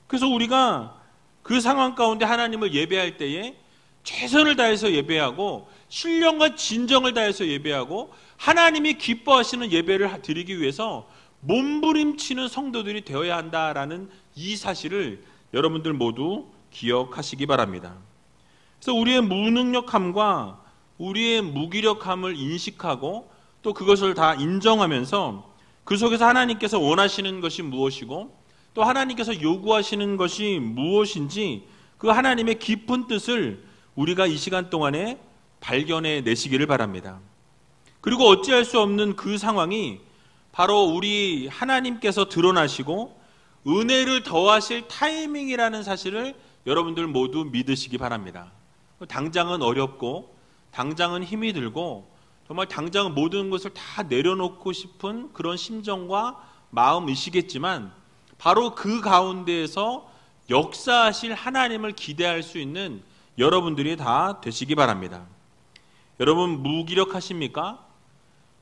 그래서 우리가 그 상황 가운데 하나님을 예배할 때에 최선을 다해서 예배하고 신령과 진정을 다해서 예배하고 하나님이 기뻐하시는 예배를 드리기 위해서 몸부림치는 성도들이 되어야 한다라는 이 사실을 여러분들 모두 기억하시기 바랍니다. 그래서 우리의 무능력함과 우리의 무기력함을 인식하고 또 그것을 다 인정하면서 그 속에서 하나님께서 원하시는 것이 무엇이고 또 하나님께서 요구하시는 것이 무엇인지 그 하나님의 깊은 뜻을 우리가 이 시간 동안에 발견해 내시기를 바랍니다. 그리고 어찌할 수 없는 그 상황이 바로 우리 하나님께서 드러나시고 은혜를 더하실 타이밍이라는 사실을 여러분들 모두 믿으시기 바랍니다. 당장은 어렵고 당장은 힘이 들고 정말 당장 모든 것을 다 내려놓고 싶은 그런 심정과 마음이시겠지만 바로 그 가운데에서 역사하실 하나님을 기대할 수 있는 여러분들이 다 되시기 바랍니다. 여러분 무기력하십니까?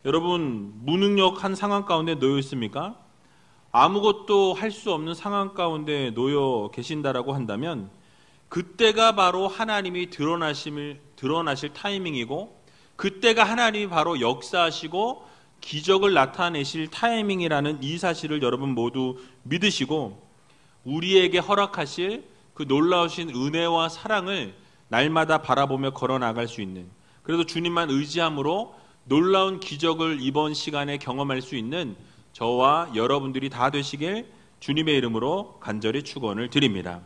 여러분 무능력한 상황 가운데 놓여 있습니까? 아무것도 할 수 없는 상황 가운데 놓여 계신다라고 한다면 그때가 바로 하나님이 드러나실 타이밍이고 그때가 하나님이 바로 역사하시고 기적을 나타내실 타이밍이라는 이 사실을 여러분 모두 믿으시고 우리에게 허락하실 그 놀라우신 은혜와 사랑을 날마다 바라보며 걸어나갈 수 있는, 그래도 주님만 의지함으로 놀라운 기적을 이번 시간에 경험할 수 있는 저와 여러분들이 다 되시길 주님의 이름으로 간절히 축원을 드립니다.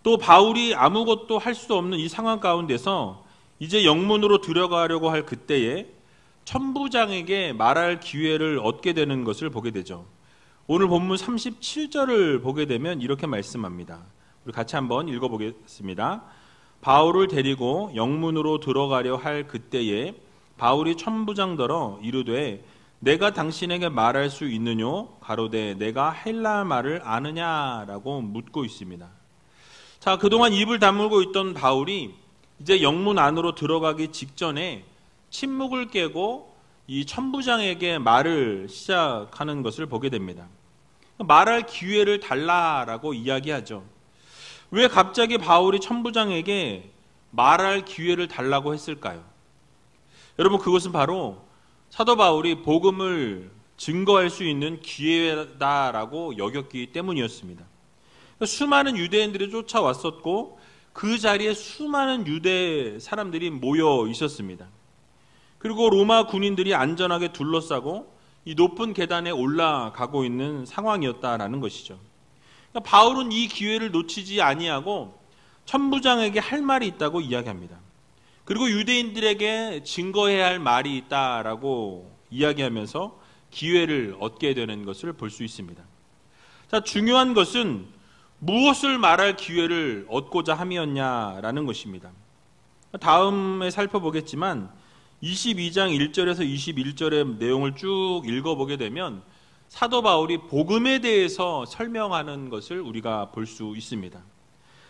또 바울이 아무것도 할 수 없는 이 상황 가운데서 이제 영문으로 들어가려고 할 그때에 천부장에게 말할 기회를 얻게 되는 것을 보게 되죠. 오늘 본문 37절을 보게 되면 이렇게 말씀합니다. 우리 같이 한번 읽어보겠습니다. 바울을 데리고 영문으로 들어가려 할 그때에 바울이 천부장더러 이르되 내가 당신에게 말할 수 있느뇨? 가로되 내가 헬라 말을 아느냐라고 묻고 있습니다. 자, 그동안 입을 다물고 있던 바울이 이제 영문 안으로 들어가기 직전에 침묵을 깨고 이 천부장에게 말을 시작하는 것을 보게 됩니다. 말할 기회를 달라라고 이야기하죠. 왜 갑자기 바울이 천부장에게 말할 기회를 달라고 했을까요? 여러분 그것은 바로 사도 바울이 복음을 증거할 수 있는 기회다라고 여겼기 때문이었습니다. 수많은 유대인들이 쫓아왔었고 그 자리에 수많은 유대 사람들이 모여 있었습니다. 그리고 로마 군인들이 안전하게 둘러싸고 이 높은 계단에 올라가고 있는 상황이었다라는 것이죠. 그러니까 바울은 이 기회를 놓치지 아니하고 천부장에게 할 말이 있다고 이야기합니다. 그리고 유대인들에게 증거해야 할 말이 있다라고 이야기하면서 기회를 얻게 되는 것을 볼 수 있습니다. 자, 중요한 것은 무엇을 말할 기회를 얻고자 함이었냐라는 것입니다. 다음에 살펴보겠지만 22장 1절에서 21절의 내용을 쭉 읽어보게 되면 사도 바울이 복음에 대해서 설명하는 것을 우리가 볼 수 있습니다.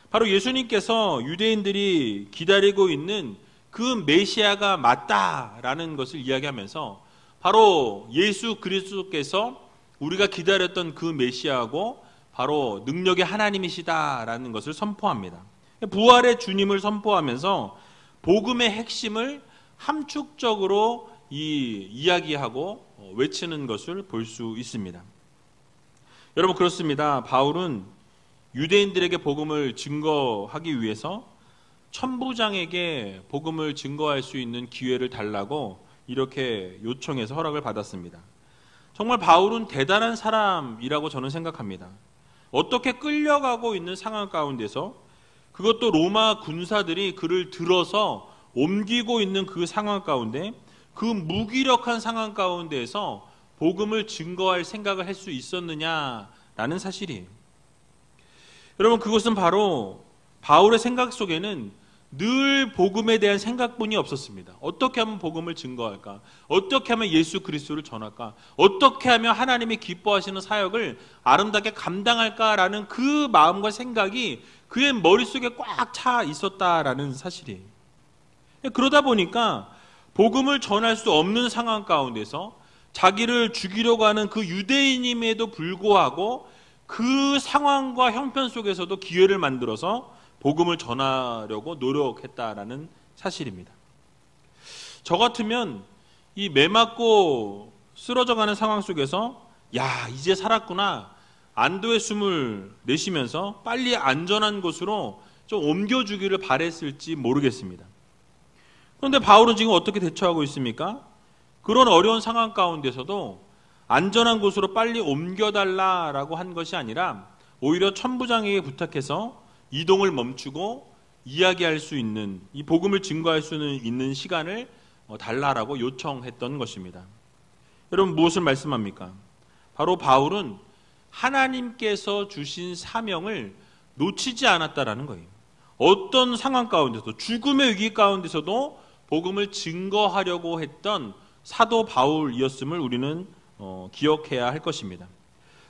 바로 예수님께서 유대인들이 기다리고 있는 그 메시아가 맞다라는 것을 이야기하면서 바로 예수 그리스도께서 우리가 기다렸던 그 메시아고 바로 능력의 하나님이시다라는 것을 선포합니다. 부활의 주님을 선포하면서 복음의 핵심을 함축적으로 이야기하고 외치는 것을 볼 수 있습니다. 여러분 그렇습니다. 바울은 유대인들에게 복음을 증거하기 위해서 천부장에게 복음을 증거할 수 있는 기회를 달라고 이렇게 요청해서 허락을 받았습니다. 정말 바울은 대단한 사람이라고 저는 생각합니다. 어떻게 끌려가고 있는 상황 가운데서 그것도 로마 군사들이 그를 들어서 옮기고 있는 그 상황 가운데 그 무기력한 상황 가운데에서 복음을 증거할 생각을 할 수 있었느냐라는 사실이에요. 여러분 그것은 바로 바울의 생각 속에는 늘 복음에 대한 생각뿐이 없었습니다. 어떻게 하면 복음을 증거할까? 어떻게 하면 예수 그리스도를 전할까? 어떻게 하면 하나님이 기뻐하시는 사역을 아름답게 감당할까라는 그 마음과 생각이 그의 머릿속에 꽉 차 있었다라는 사실이에요. 그러다 보니까 복음을 전할 수 없는 상황 가운데서 자기를 죽이려고 하는 그 유대인임에도 불구하고 그 상황과 형편 속에서도 기회를 만들어서 복음을 전하려고 노력했다라는 사실입니다. 저 같으면 이 매 맞고 쓰러져가는 상황 속에서 야, 이제 살았구나, 안도의 숨을 내쉬면서 빨리 안전한 곳으로 좀 옮겨주기를 바랬을지 모르겠습니다. 그런데 바울은 지금 어떻게 대처하고 있습니까? 그런 어려운 상황 가운데서도 안전한 곳으로 빨리 옮겨달라라고 한 것이 아니라 오히려 천부장에게 부탁해서 이동을 멈추고 이야기할 수 있는, 이 복음을 증거할 수 있는 시간을 달라라고 요청했던 것입니다. 여러분, 무엇을 말씀합니까? 바로 바울은 하나님께서 주신 사명을 놓치지 않았다라는 거예요. 어떤 상황 가운데서, 죽음의 위기 가운데서도 복음을 증거하려고 했던 사도 바울이었음을 우리는 기억해야 할 것입니다.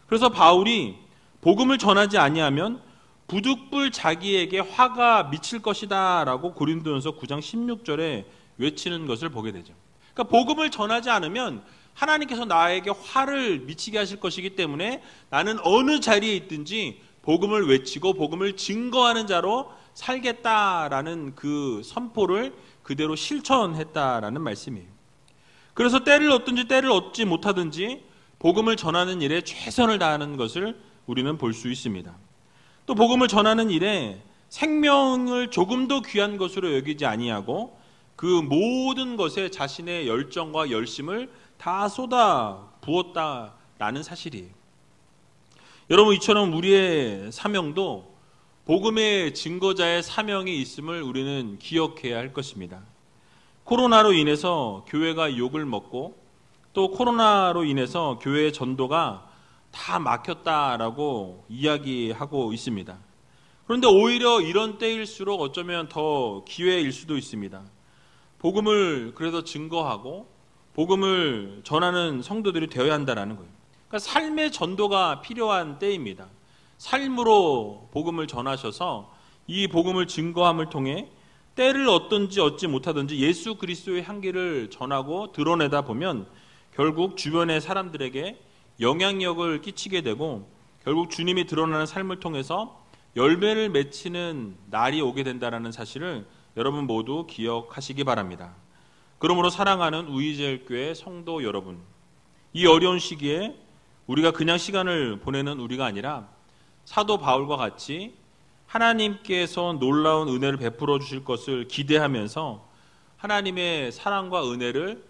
그래서 바울이 복음을 전하지 아니하면 부득불 자기에게 화가 미칠 것이다 라고 고린도전서 9장 16절에 외치는 것을 보게 되죠. 그러니까 복음을 전하지 않으면 하나님께서 나에게 화를 미치게 하실 것이기 때문에 나는 어느 자리에 있든지 복음을 외치고 복음을 증거하는 자로 살겠다라는 그 선포를 그대로 실천했다라는 말씀이에요. 그래서 때를 얻든지 때를 얻지 못하든지 복음을 전하는 일에 최선을 다하는 것을 우리는 볼 수 있습니다. 또 복음을 전하는 일에 생명을 조금도 귀한 것으로 여기지 아니하고 그 모든 것에 자신의 열정과 열심을 다 쏟아 부었다라는 사실이에요. 여러분, 이처럼 우리의 사명도 복음의 증거자의 사명이 있음을 우리는 기억해야 할 것입니다. 코로나로 인해서 교회가 욕을 먹고 또 코로나로 인해서 교회의 전도가 다 막혔다라고 이야기하고 있습니다. 그런데 오히려 이런 때일수록 어쩌면 더 기회일 수도 있습니다. 복음을 그래서 증거하고 복음을 전하는 성도들이 되어야 한다는 거예요. 그러니까 삶의 전도가 필요한 때입니다. 삶으로 복음을 전하셔서 이 복음을 증거함을 통해 때를 얻든지 얻지 못하든지 예수 그리스도의 향기를 전하고 드러내다 보면 결국 주변의 사람들에게 영향력을 끼치게 되고 결국 주님이 드러나는 삶을 통해서 열매를 맺히는 날이 오게 된다는 사실을 여러분 모두 기억하시기 바랍니다. 그러므로 사랑하는 우이제일교회 성도 여러분, 이 어려운 시기에 우리가 그냥 시간을 보내는 우리가 아니라 사도 바울과 같이 하나님께서 놀라운 은혜를 베풀어 주실 것을 기대하면서 하나님의 사랑과 은혜를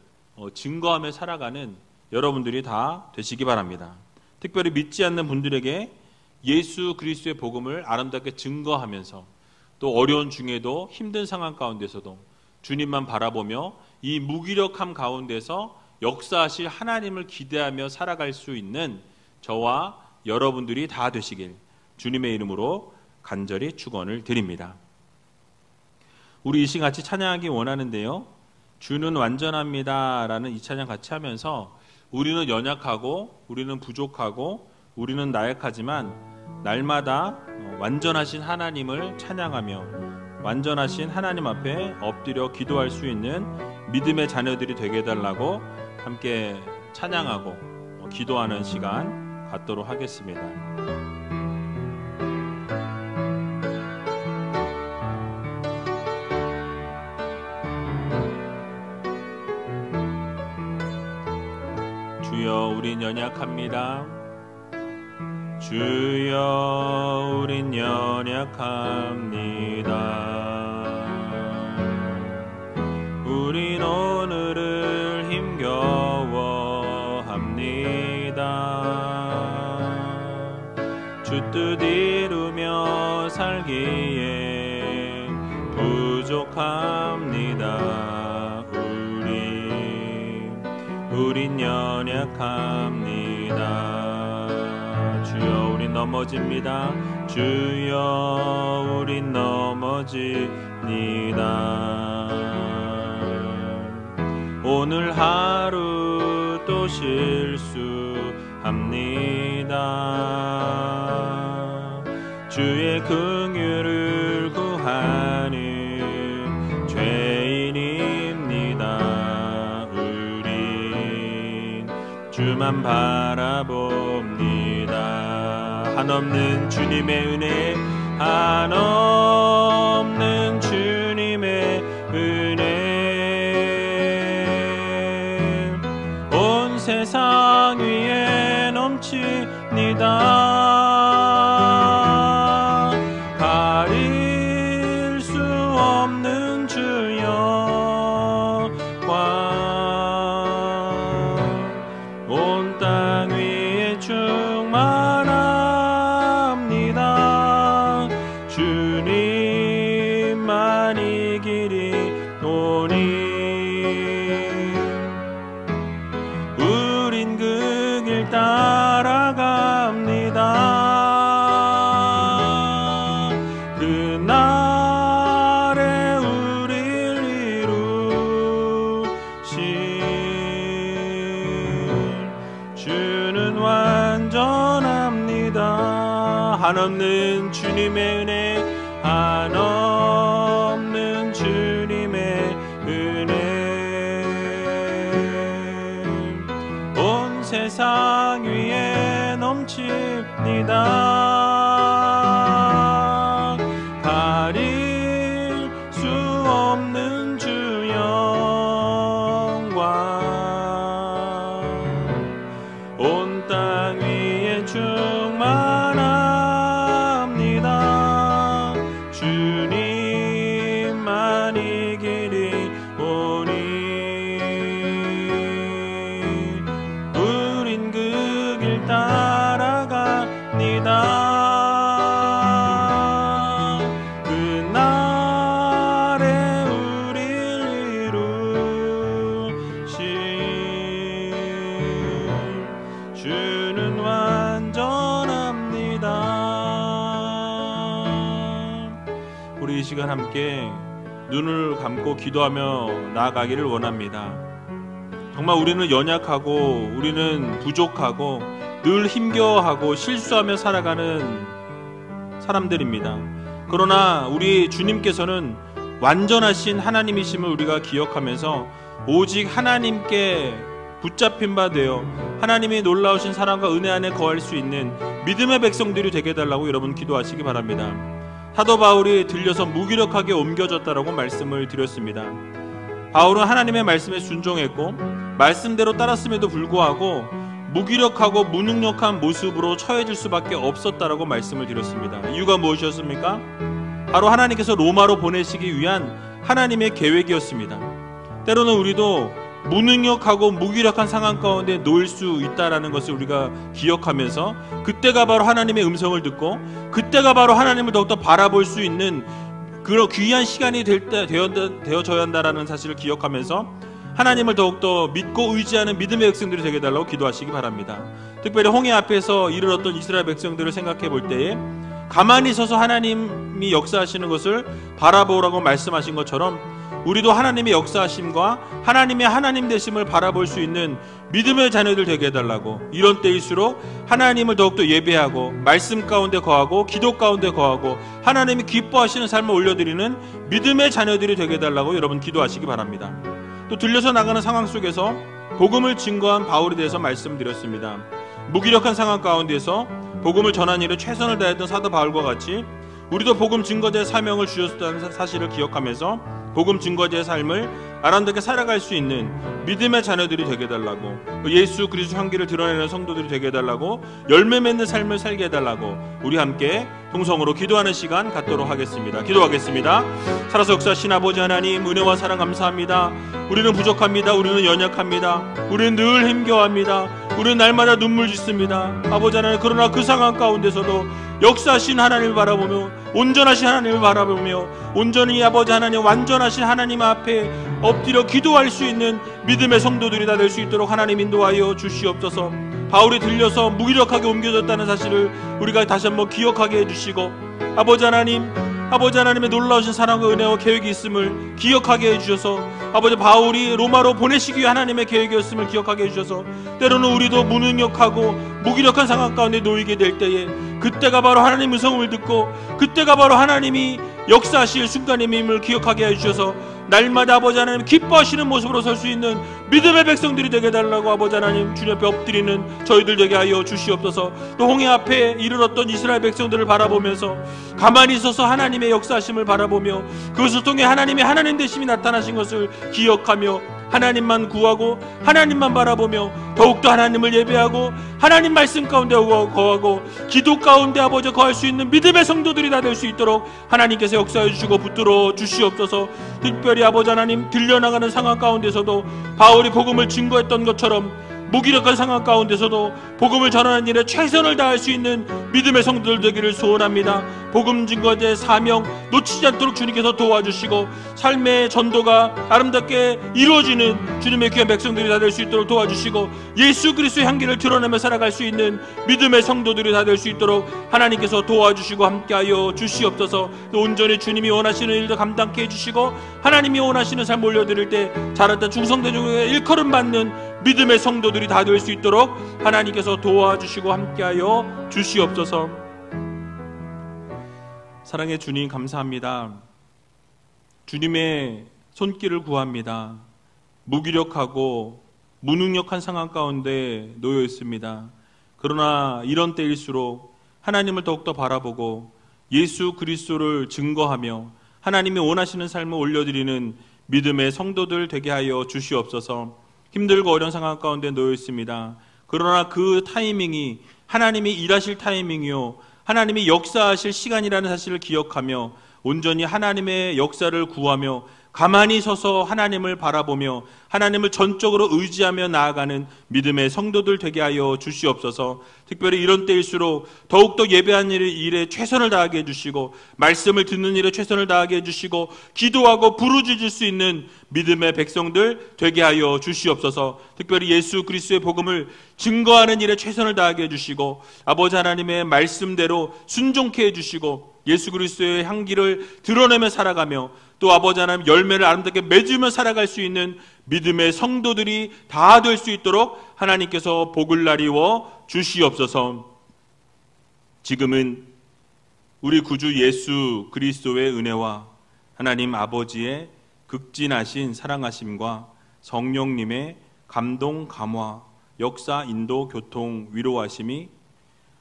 증거하며 살아가는 여러분들이 다 되시기 바랍니다. 특별히 믿지 않는 분들에게 예수 그리스도의 복음을 아름답게 증거하면서 또 어려운 중에도 힘든 상황 가운데서도 주님만 바라보며 이 무기력함 가운데서 역사하실 하나님을 기대하며 살아갈 수 있는 저와 여러분들이 다 되시길 주님의 이름으로 간절히 축원을 드립니다. 우리 이 시간 같이 찬양하기 원하는데요. 주는 완전합니다 라는 이 찬양 같이 하면서 우리는 연약하고 우리는 부족하고 우리는 나약하지만 날마다 완전하신 하나님을 찬양하며 완전하신 하나님 앞에 엎드려 기도할 수 있는 믿음의 자녀들이 되게 해달라고 함께 찬양하고 기도하는 시간 갖도록 하겠습니다. 주여, 우린 연약합니다. 주여, 우린 연약합니다. 우린 오늘을 힘겨워합니다. 주 뜻 이루며 살기에 부족합니다. 우린 연약합니다. 주여, 우린 넘어집니다. 주여 우린 넘어집니다. 오늘 하루 또 실수합니다. 주의 긍휼을 구하는 죄인입니다. 우린 주만 바라봅니다. 한없는 주님의 은혜, 한없는 주님의 은혜, 온 세상 위에 넘칩니다. 가릴 수 없는 주 영광, 온 땅 위에 충만합니다. 주님만이 길이 오니 우린 그 길 따라갑니다. 그날에 우릴 이루신 주는 완전합니다. 한없는 주님의 은혜, 한없는 주님의 은혜, 온 세상 위에 넘칩니다. 가릴 수 없는 주 영광, 온 땅 위에 충만합니다. 주님만이 길이 오니 우린 그 길 따라갑니다. 그날에 우릴 이루신 주는 완전합니다. 우리 이 시간 함께 눈을 감고 기도하며 나아가기를 원합니다. 정말 우리는 연약하고 우리는 부족하고 늘 힘겨워하고 실수하며 살아가는 사람들입니다. 그러나 우리 주님께서는 완전하신 하나님이심을 우리가 기억하면서 오직 하나님께 붙잡힌 바 되어 하나님의 놀라우신 사랑과 은혜 안에 거할 수 있는 믿음의 백성들이 되게 해달라고 여러분 기도하시기 바랍니다. 사도 바울이 들려서 무기력하게 옮겨졌다라고 말씀을 드렸습니다. 바울은 하나님의 말씀에 순종했고 말씀대로 따랐음에도 불구하고 무기력하고 무능력한 모습으로 처해질 수밖에 없었다라고 말씀을 드렸습니다. 이유가 무엇이었습니까? 바로 하나님께서 로마로 보내시기 위한 하나님의 계획이었습니다. 때로는 우리도 무능력하고 무기력한 상황 가운데 놓일 수 있다라는 것을 우리가 기억하면서 그때가 바로 하나님의 음성을 듣고 그때가 바로 하나님을 더욱더 바라볼 수 있는 그런 귀한 시간이 되어져야 한다라는 사실을 기억하면서 하나님을 더욱더 믿고 의지하는 믿음의 백성들이 되게 해달라고 기도하시기 바랍니다. 특별히 홍해 앞에서 이르렀던 이스라엘 백성들을 생각해 볼 때에 가만히 서서 하나님이 역사하시는 것을 바라보라고 말씀하신 것처럼 우리도 하나님의 역사하심과 하나님의 하나님 되심을 바라볼 수 있는 믿음의 자녀들 되게 해달라고, 이런 때일수록 하나님을 더욱더 예배하고 말씀 가운데 거하고 기도 가운데 거하고 하나님이 기뻐하시는 삶을 올려드리는 믿음의 자녀들이 되게 해달라고 여러분 기도하시기 바랍니다. 또 들려서 나가는 상황 속에서 복음을 증거한 바울에 대해서 말씀드렸습니다. 무기력한 상황 가운데서 복음을 전하는 일에 최선을 다했던 사도 바울과 같이 우리도 복음 증거자의 사명을 주셨다는 사실을 기억하면서 복음 증거자의 삶을 아름답게 살아갈 수 있는 믿음의 자녀들이 되게 해달라고, 예수 그리스도 향기를 드러내는 성도들이 되게 해달라고, 열매 맺는 삶을 살게 해달라고 우리 함께 동성으로 기도하는 시간 갖도록 하겠습니다. 기도하겠습니다. 살아서 역사하신 아버지 하나님, 은혜와 사랑 감사합니다. 우리는 부족합니다. 우리는 연약합니다. 우리는 늘 힘겨워합니다. 우리는 날마다 눈물 짓습니다. 아버지 하나님, 그러나 그 상황 가운데서도 역사하신 하나님을 바라보며 온전하신 하나님을 바라보며 온전히 아버지 하나님 완전하신 하나님 앞에 엎드려 기도할 수 있는 믿음의 성도들이 다 될 수 있도록 하나님 인도하여 주시옵소서. 바울이 들려서 무기력하게 옮겨졌다는 사실을 우리가 다시 한번 기억하게 해주시고, 아버지 하나님의 놀라우신 사랑과 은혜와 계획이 있음을 기억하게 해주셔서, 아버지 바울이 로마로 보내시기 위해 하나님의 계획이었음을 기억하게 해주셔서, 때로는 우리도 무능력하고 무기력한 상황 가운데 놓이게 될 때에 그때가 바로 하나님의 음성을 듣고 그때가 바로 하나님이 역사하실 순간임을 기억하게 해주셔서 날마다 아버지 하나님 기뻐하시는 모습으로 설 수 있는 믿음의 백성들이 되게 해달라고 아버지 하나님 주님 앞에 엎드리는 저희들 되게 하여 주시옵소서. 또 홍해 앞에 이르렀던 이스라엘 백성들을 바라보면서 가만히 있어서 하나님의 역사하심을 바라보며 그것을 통해 하나님의 하나님 되심이 나타나신 것을 기억하며 하나님만 구하고 하나님만 바라보며 더욱더 하나님을 예배하고 하나님 말씀 가운데 거하고 기도 가운데 아버지 거할 수 있는 믿음의 성도들이 다 될 수 있도록 하나님께서 역사해 주시고 붙들어 주시옵소서. 특별히 아버지 하나님 들려나가는 상황 가운데서도 바울이 복음을 증거했던 것처럼 무기력한 상황 가운데서도 복음을 전하는 일에 최선을 다할 수 있는 믿음의 성도들 되기를 소원합니다. 복음 증거의 사명 놓치지 않도록 주님께서 도와주시고 삶의 전도가 아름답게 이루어지는 주님의 귀한 백성들이 다 될 수 있도록 도와주시고 예수 그리스도의 향기를 드러내며 살아갈 수 있는 믿음의 성도들이 다 될 수 있도록 하나님께서 도와주시고 함께하여 주시옵소서. 또 온전히 주님이 원하시는 일도 감당케 해주시고 하나님이 원하시는 삶 올려드릴 때 자랐던 중성대 중에 일컬음 받는 믿음의 성도들이 다 될 수 있도록 하나님께서 도와주시고 함께하여 주시옵소서. 사랑의 주님 감사합니다. 주님의 손길을 구합니다. 무기력하고 무능력한 상황 가운데 놓여 있습니다. 그러나 이런 때일수록 하나님을 더욱더 바라보고 예수 그리스도를 증거하며 하나님이 원하시는 삶을 올려드리는 믿음의 성도들 되게 하여 주시옵소서. 힘들고 어려운 상황 가운데 놓여 있습니다. 그러나 그 타이밍이 하나님이 일하실 타이밍이요 하나님이 역사하실 시간이라는 사실을 기억하며 온전히 하나님의 역사를 구하며 가만히 서서 하나님을 바라보며 하나님을 전적으로 의지하며 나아가는 믿음의 성도들 되게 하여 주시옵소서. 특별히 이런 때일수록 더욱더 예배하는 일에 최선을 다하게 해주시고 말씀을 듣는 일에 최선을 다하게 해주시고 기도하고 부르짖을 수 있는 믿음의 백성들 되게 하여 주시옵소서. 특별히 예수 그리스도의 복음을 증거하는 일에 최선을 다하게 해주시고 아버지 하나님의 말씀대로 순종케 해주시고 예수 그리스도의 향기를 드러내며 살아가며 또 아버지 하나님 열매를 아름답게 맺으며 살아갈 수 있는 믿음의 성도들이 다 될 수 있도록 하나님께서 복을 나리워 주시옵소서. 지금은 우리 구주 예수 그리스도의 은혜와 하나님 아버지의 극진하신 사랑하심과 성령님의 감동, 감화, 역사, 인도, 교통, 위로하심이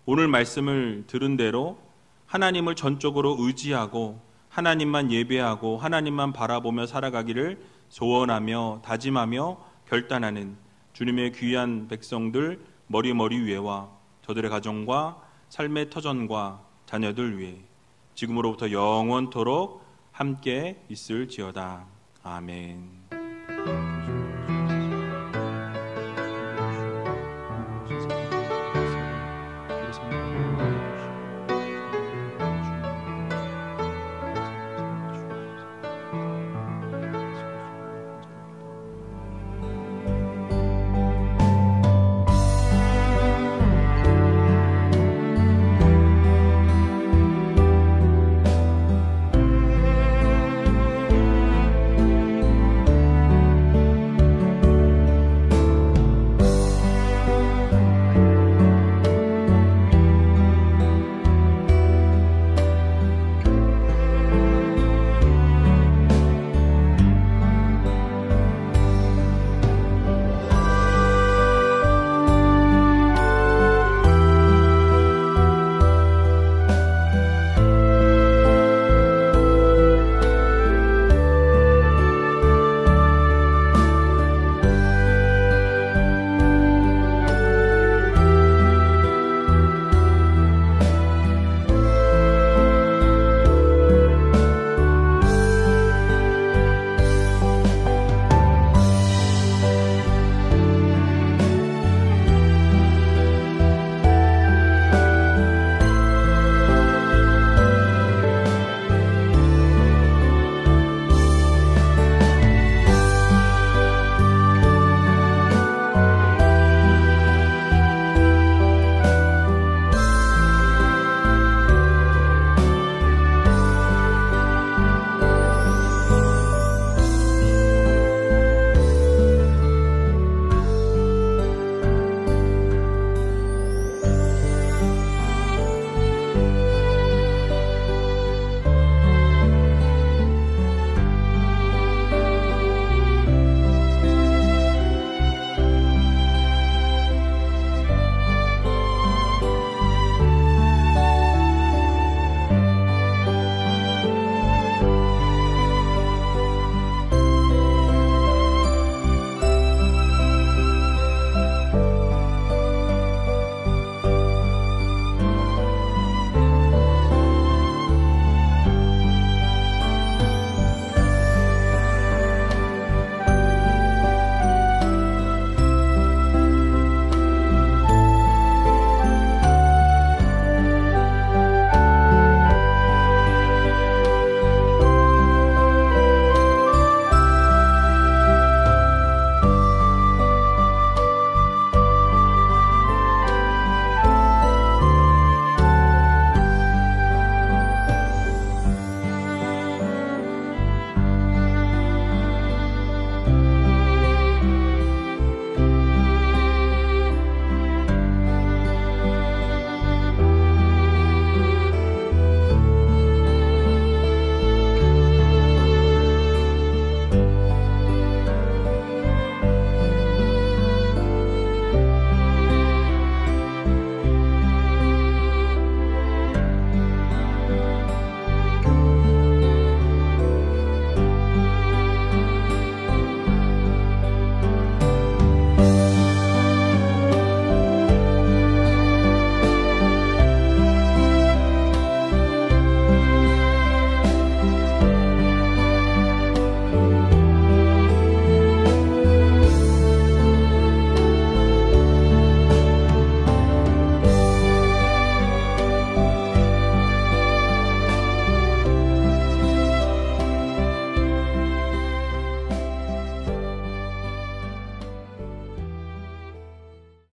오늘 말씀을 들은 대로 하나님을 전적으로 의지하고 하나님만 예배하고 하나님만 바라보며 살아가기를 소원하며 다짐하며 결단하는 주님의 귀한 백성들 머리머리 위에와 저들의 가정과 삶의 터전과 자녀들 위에 지금으로부터 영원토록 함께 있을지어다. 아멘.